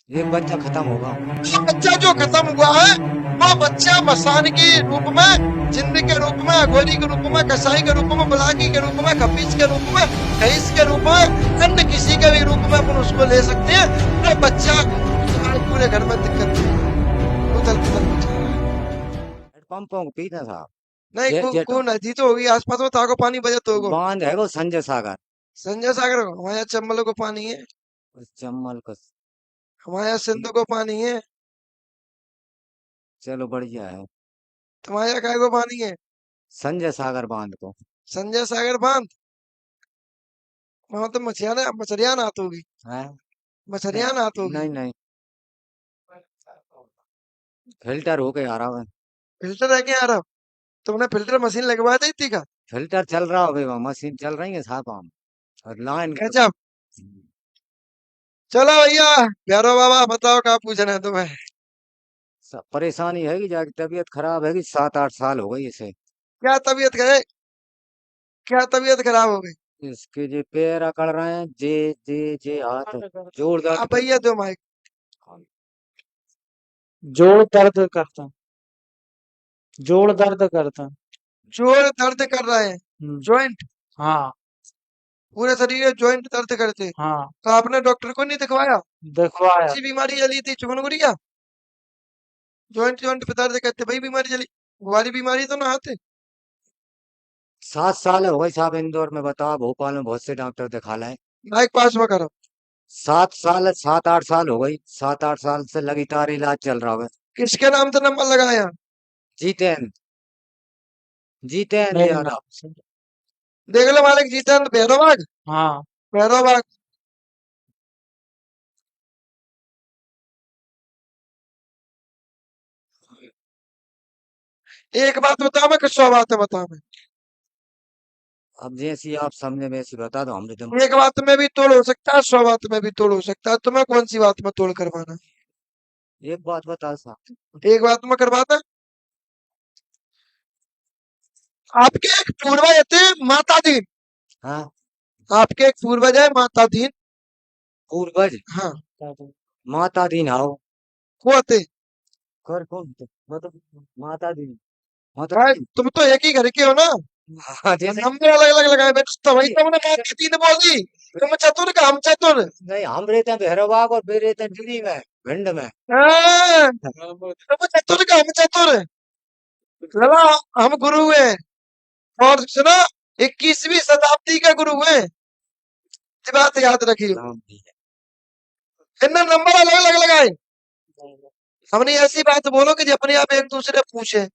एक बच्चा खत्म होगा। ये बच्चा जो खत्म हुआ है वो बच्चा मसान के रूप में, जिन्न के रूप में, अघोरी के रूप में, कसाई के रूप में, बुलाकी के रूप में, खपीस के रूप में, खईस के रूप में, अन्य किसी के भी रूप में अपन उसको ले सकते हैं। वो बच्चा तुम्हारे पूरे घर में दिक्कत नहीं है, उथल पुथल मचा रहा है। पंपों को पीते साहब। नहीं जे जेठ को नदी तो होगी आसपास में, ताको पानी बजत होगो। बांध है वो संजय सागर। संजय सागर हमारे यहाँ चंबल को पानी है, उस जम्मल को। हमारे यहाँ सिंधु को पानी है, चलो बढ़िया है। तुम्हारे यहाँ काय को पानी है? संजय सागर बांध को। संजय सागर बांध, वहां तो मछलियां मछलियां आती होगी, है। नहीं, मछलियां आती होगी। नहीं नहीं। फिल्टर हो के आ रहा है। फिल्टर है क्या यार? तुमने फिल्टर मशीन लगवा दी थी का? फिल्टर चल रहा हो वहाँ मशीन चल रही है साहब हम। और लाइन का गजब। चलो भैया, भैरव बाबा बताओ क्या पूछना है तुम्हें? सब परेशानी है कि जाके तबीयत खराब है कि 7-8 साल हो गई इसे। क्या तबीयत करे, क्या तबीयत खराब हो गई? इसके जे पैर अकड़ रहे हैं जे जे जे हाथ जोर दर्द आप कर। भैया दो माइक। जोड़ दर्द करता, जोड़ दर्द करता। जोड़ दर्द कर रहे हैं, हम्म, जॉइंट, हाँ पूरे शरीर में जॉइंट दर्द करते हैं। हाँ, तो आपने डॉक्टर को नहीं दिखवाया? दिखवाया। ऐसी बीमारी चली थी चिकनगुनिया, जॉइंट जॉइंट पे दर्द करते, भाई बीमारी चली, हमारी बीमारी तो ना आते। 7 साल हो गए साहब इंदौर में बताओ भोपाल में बहुत से डॉक्टर दिखा लाए। माइक पास में करो। 7 साल 7-8 साल हो गई 7-8 साल से लगातार इलाज चल रहा है। किसके नाम से नंबर लगाया? जीतेन जीतेन मेरे यादव। नाम से। देख लो मालिक, जीतन भैरवबाग, हाँ, भैरवबाग। एक बात बताओ, मैं किस बात है बताओ मैं? अब जैसी आप समझे वैसी बता दो हमने तो। एक बात में भी तोड़ हो सकता है, 100 बात में भी तोड़ हो सकता है, तुम्हें कौन सी बात में तोड़ करवाना? एक बात बता साहब। एक बात में करवाता। आपके एक पूर्वज थे माता दीन, हाँ। आपके एक पूर्वज है माता दीन। पूर्वज। हाँ, माता दीन आओ। वो थे। कर कौन थे? मतलब माता दीन। माता भाई दीन। तुम तो एक ही घर के हो ना, हाँ जैसे। नंबर अलग अलग लगाए बैठे तो वही तुमने माता दीन बोल दी। तुम चतुर का हम चतुर। नहीं हम रहते हैं भैरवबाग और वे रहते हैं दिल्ली में भिंड में। हाँ, तुम चतुर का हम चतुर। लला, हम गुरु हैं, और सुना, 21वीं शताब्दी के गुरु हैं, ये बात याद रखियो। नाम भी है। इनने नंबर अलग अलग लगाए। हमने ऐसी बात बोलो कि जो अपने आप एक दूसरे पूछे,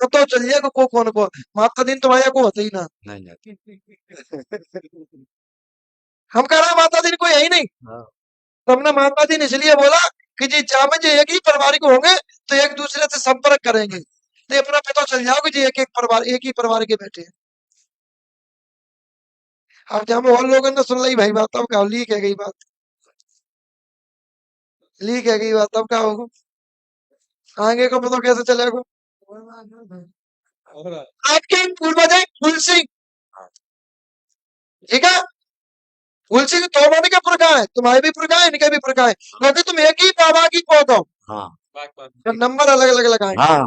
तो चलिए को कौन को माता दिन तुम्हारे को होता ही ना। नहीं नहीं। हम कह रहे माता दिन कोई है ही नहीं। हाँ। तो हमने माता दिन इसलिए बोला कि जी जहाँ में जो एक ही परिवार के होंगे तो एक दूसरे से संपर्क करेंगे, तो ये अपना पता चल जाओ कि जी एक एक परिवार, एक ही परिवार के बैठे हैं। अब जहाँ में और लोगों ने सुन ली भाई बात, अब क्या लीक है गई बात, लीक है गई बात, अब क्या होगा? आगे को पता कैसे चलेगा? आपके पूर्वज है फूल सिंह, ठीक है? फूल सिंह तो होने के प्रकार है, तुम्हारे भी प्रकार है, इनके भी प्रकार है, क्योंकि तुम एक ही बाबा की पौध हो। हाँ। तो नंबर अलग अलग लगाए हाँ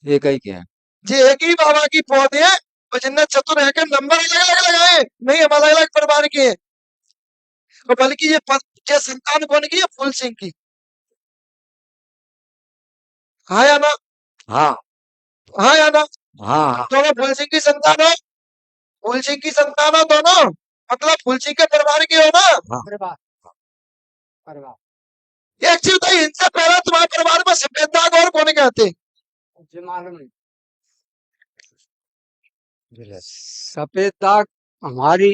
एक ही क्या है। जी, एक ही बाबा की पौध है, और जिनने चतुर है के नंबर अलग अलग लगाए, नहीं हम अलग अलग परिवार के हैं। और बल्कि ये संतान कौन की है? फूल सिंह की। हाँ या ना? हाँ हाँ या ना? हाँ हाँ। दोनों फूल सिंह की संतान हो, फूल सिंह की संतान हो दोनों, मतलब फूल सिंह के परिवार के हो ना? हाँ। परिवार, परिवार। ये एक चीज बताइए, इनसे पहले तुम्हारे परिवार में सफेद दाग और कौन कहते? मुझे मालूम नहीं। बिल्कुल। सफेद दाग हमारी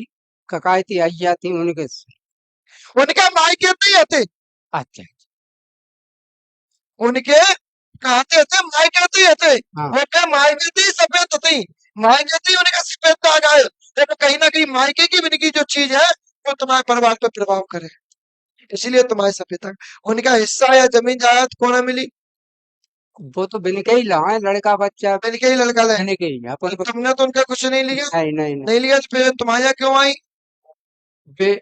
ककायती अय्या थी उनके से। उनके मायके नहीं आते, अच्छा। उनके कहते थे मायके नहीं आते, हाँ, वो क्या मायके थी सफेद थी, मायके थी उनका सफेद दाग आए, देखो कहीं ना कहीं मायके की भी इनकी जो चीज है वो तुम्हारे परिवार पर प्रभाव करे, इसलिए तुम्हारे सफेद दाग। उनका हिस्सा या जमीन जायदाद कौन मिली? वो तो बिन के ही लाए, लड़का बच्चा इनके ही लड़का ले। बिन के ही अपन को। तुमने तो उनका कुछ नहीं लिया, नहीं नहीं नहीं। नहीं लिया तो फिर तुम्हारे यहाँ क्यों आई? वे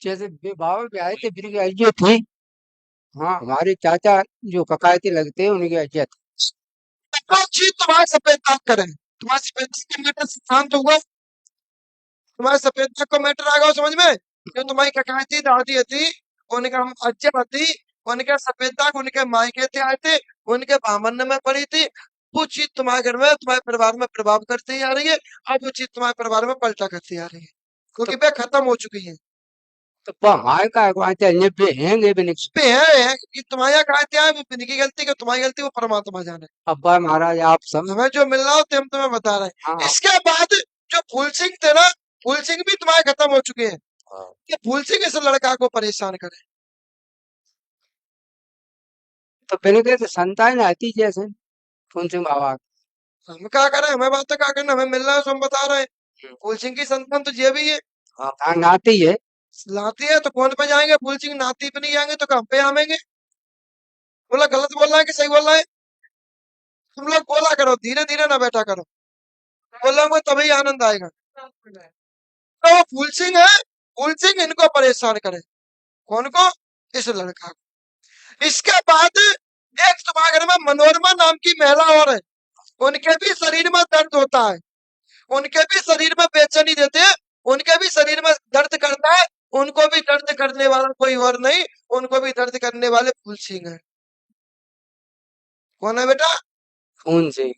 जैसे बाबा भी आए थे फिर अय्यत थी। हाँ हमारे चाचा जो ककायती लगते हैं उनकी अय्यत। तो जी तुम्हारे सफेद दाग करें, तुम्हारे सफेद दाग का मैटर शांत होगा, तुम्हारे सफेद दाग का मैटर आ गया समझ में। जो तुम्हारी ककायती दादी थी, उनका हम अज्जा थी, उनके सफेद दाग उनके मायके थे आए थे, उनके बामन में पड़ी थी। वो चीज तुम्हारे घर में तुम्हारे परिवार में प्रभाव करती आ रही है, अब वो चीज तुम्हारे परिवार में पलटा करती आ रही है, क्योंकि तो वे खत्म हो चुकी है। तो हमारे का अन्य पे हैंगे भी नहीं। पे है कि तुम्हारे यहाँ कहा क्या है, वो इनकी गलती कि तुम्हारी गलती, वो परमात्मा जाने। अब्बा महाराज आप सब। हमें जो मिल रहा हो हम तुम्हें बता रहे हैं। हाँ इसके बाद जो फूल सिंह थे ना, फूल सिंह भी तुम्हारे खत्म हो चुके हैं। हाँ। कि फूल सिंह इस लड़का को परेशान करे। तो पहले कहते संतान आती जैसे फूल सिंह बाबा हम क्या करें, हमें बात तो क्या करना, हमें मिल रहा है तो हम बता रहे हैं। की। फूल सिंह की संतान तो ये भी है। हाँ हाँ नाती है। लाती है तो कौन पे जाएंगे, फूल सिंह नाती पे नहीं जाएंगे तो कहाँ पे आवेंगे। बोला गलत बोल रहा है कि सही बोल रहा है। तुम लोग बोला करो, धीरे धीरे ना बैठा करो, बोलोगे तभी आनंद आएगा। तो वो फूल सिंह है, फूल सिंह इनको परेशान करे। कौन को, इस लड़का को। इसके बाद एक तुम्हारे घर में मनोरमा नाम की महिला और है, उनके भी शरीर में दर्द होता है, उनके भी शरीर में बेचैनी देते हैं, उनके भी शरीर में दर्द करता है। उनको भी दर्द करने वाला कोई और नहीं, उनको भी दर्द करने वाले फूल सिंह है। कौन है बेटा, फूल सिंह।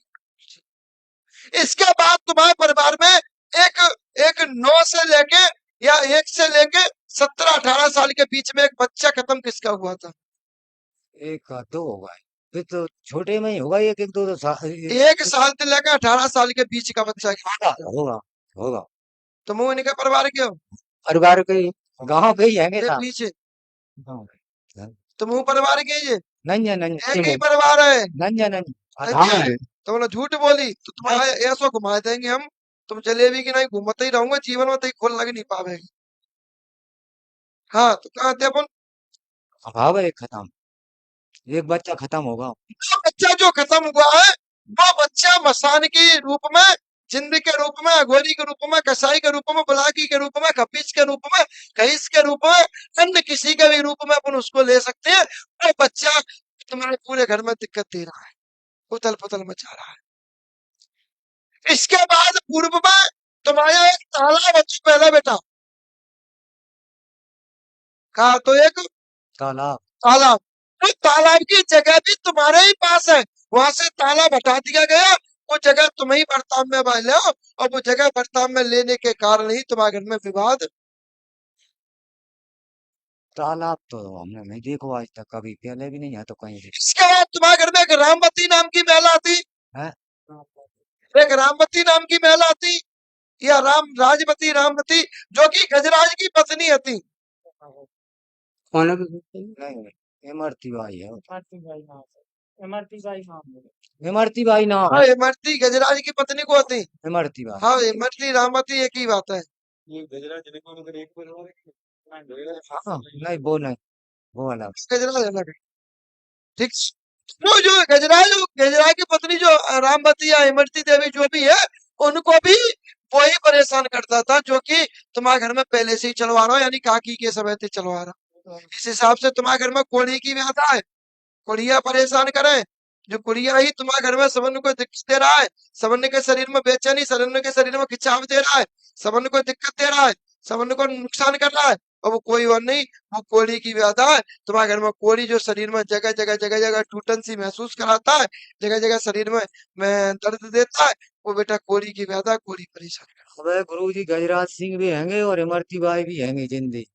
इसके बाद तुम्हारे परिवार में एक एक 9 से लेके या 1 से लेके 17-18 साल के बीच में एक बच्चा खत्म किसका हुआ था। एक आध दो होगा, फिर तो छोटे में ही होगा, एक एक दो दो साल 1 साल से लेकर 18 साल के बीच का बच्चा होगा होगा होगा। तुम इनके परिवार के हो, परिवार के ही। गाँव पे ही है ये साहब। पीछे गाँव पे। तुम परिवार के ये नंजा नंजा एक ही परिवार है। नंजा नंजा। हाँ अच्छा, है। तुमने झूठ बोली तो तुम्हारा ऐसा घुमा देंगे हम, तुम जलेबी की नहीं घूमते ही रहोगे जीवन में, तो खोल लग नहीं पावेगी। हाँ तो कहाँ थे अपन। हाँ भाई खत्म, एक बच्चा खत्म होगा। वो बच्चा जो खत्म हुआ है, वो बच्चा मसान के रूप में, जिंद के रूप में, अघोरी के रूप में, कसाई के रूप में, बुलाकी के रूप में, खपीच के रूप में, कहीस के रूप में, अन्य किसी के भी रूप में अपन उसको ले सकते हैं। वो बच्चा तुम्हारे पूरे घर में दिक्कत दे रहा है, उथल पुथल मचा रहा है। इसके बाद पूर्व में तुम्हारा एक तालाब है पहला बेटा, कहा तो एक तालाब। तालाब, तो तालाब की जगह भी तुम्हारे ही पास है, वहां से तालाब हटा दिया गया, वो जगह तुम ही बर्ताव में ले लो, और वो जगह बर्ताव में लेने के कारण ही तुम्हारे घर में विवाद। तालाब तो हमने नहीं देखो आज तक, कभी पहले भी नहीं है तो कहीं से इसके बाद तुम्हारे घर में एक रामवती नाम की महिला थी, है। एक रामवती नाम की महिला थी, या राजवती रामवती, जो कि गजराज की पत्नी थी। कौन है? नहीं, इमरती बाई है। इमरती बाई नाम हाँ है। इमरती गजराज की पत्नी को थी। इमरती बाई। हाँ इमरती रामवती एक ही बात है। हाँ नहीं वो नहीं, वो अलग। गजराज अलग है, ठीक। वो जो गजराज की पत्नी जो रामवती या इमरती देवी जो भी है, उनको भी वही परेशान करता था, जो कि तुम्हारे घर में पहले से ही चलवा रहा हो, यानी काकी के समय से चलवा रहा। इस हिसाब से तुम्हारे घर में कोढ़ी की व्याधा है, कुड़िया परेशान करे, जो कुड़िया ही तुम्हारे घर में सबन को दिक्कत दे रहा है, सबन के शरीर में बेचैनी, सबन के शरीर में खिंचाव दे रहा है, सबन को दिक्कत दे रहा है, सबन को नुकसान कर रहा है, और वो कोई और नहीं, वो कोढ़ी की व्याधा है। तुम्हारे घर में कोढ़ी जो शरीर में जगह जगह जगह जगह टूटन सी महसूस कराता है, जगह जगह शरीर में दर्द देता है, वो बेटा कोढ़ी की व्याधा, कोढ़ी परेशान कर। अबे गुरु जी गजराज सिंह भी हैंगे और इमरती बाई भी हैंगे जिंदी।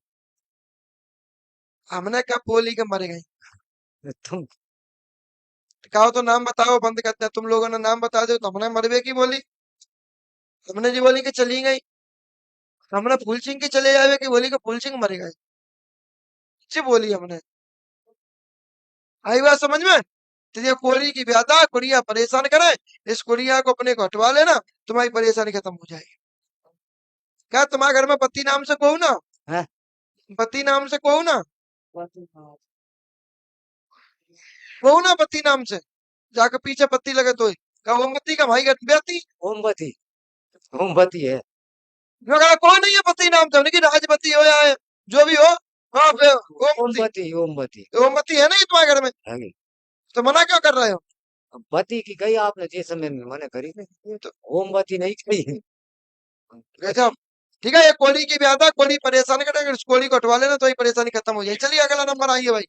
हमने कब बोली के मर गई, तुम कहो तो नाम बताओ, बंद करते हैं। तुम लोगों ने नाम बता दो तो हमने मरवे की बोली, हमने जी बोली कि चली गई, हमने फूल सिंह की चले जावे कि बोली कि फूल सिंह मर गए, जी बोली हमने। आई बात समझ में। तो ये कोढ़ी की व्याधा, कुड़िया परेशान करे, इस कुड़िया को अपने को हटवा लेना, तुम्हारी परेशानी खत्म हो जाएगी। क्या तुम्हारे घर में पति नाम से कहू ना, है। पति नाम से कहू ना, कहू ना पति नाम से, जाकर पीछे पत्ती लगे तो क्या वो मत्ती का भाई बेटी, ओमवती, ओमवती है। मैं कहा कोई नहीं है पति नाम से, उनकी राजवती हो जाए, जो भी हो। हाँ फिर ओमती। ओमवती ओमवती। ओमती है ना ये तुम्हारे घर में? हाँ जी। तो मना क्यों कर रहे हो? अब बती की कही आपने जिस समय में मना करी नहीं, तो ओमवती नहीं कही। गजब। ठीक है, ये कोहली की भी आता है, कोहली परेशान करेगा, इस कोहली को हटवा लेना तो ही परेशानी खत्म हो जाए। चलिए अगला नंबर आइए भाई।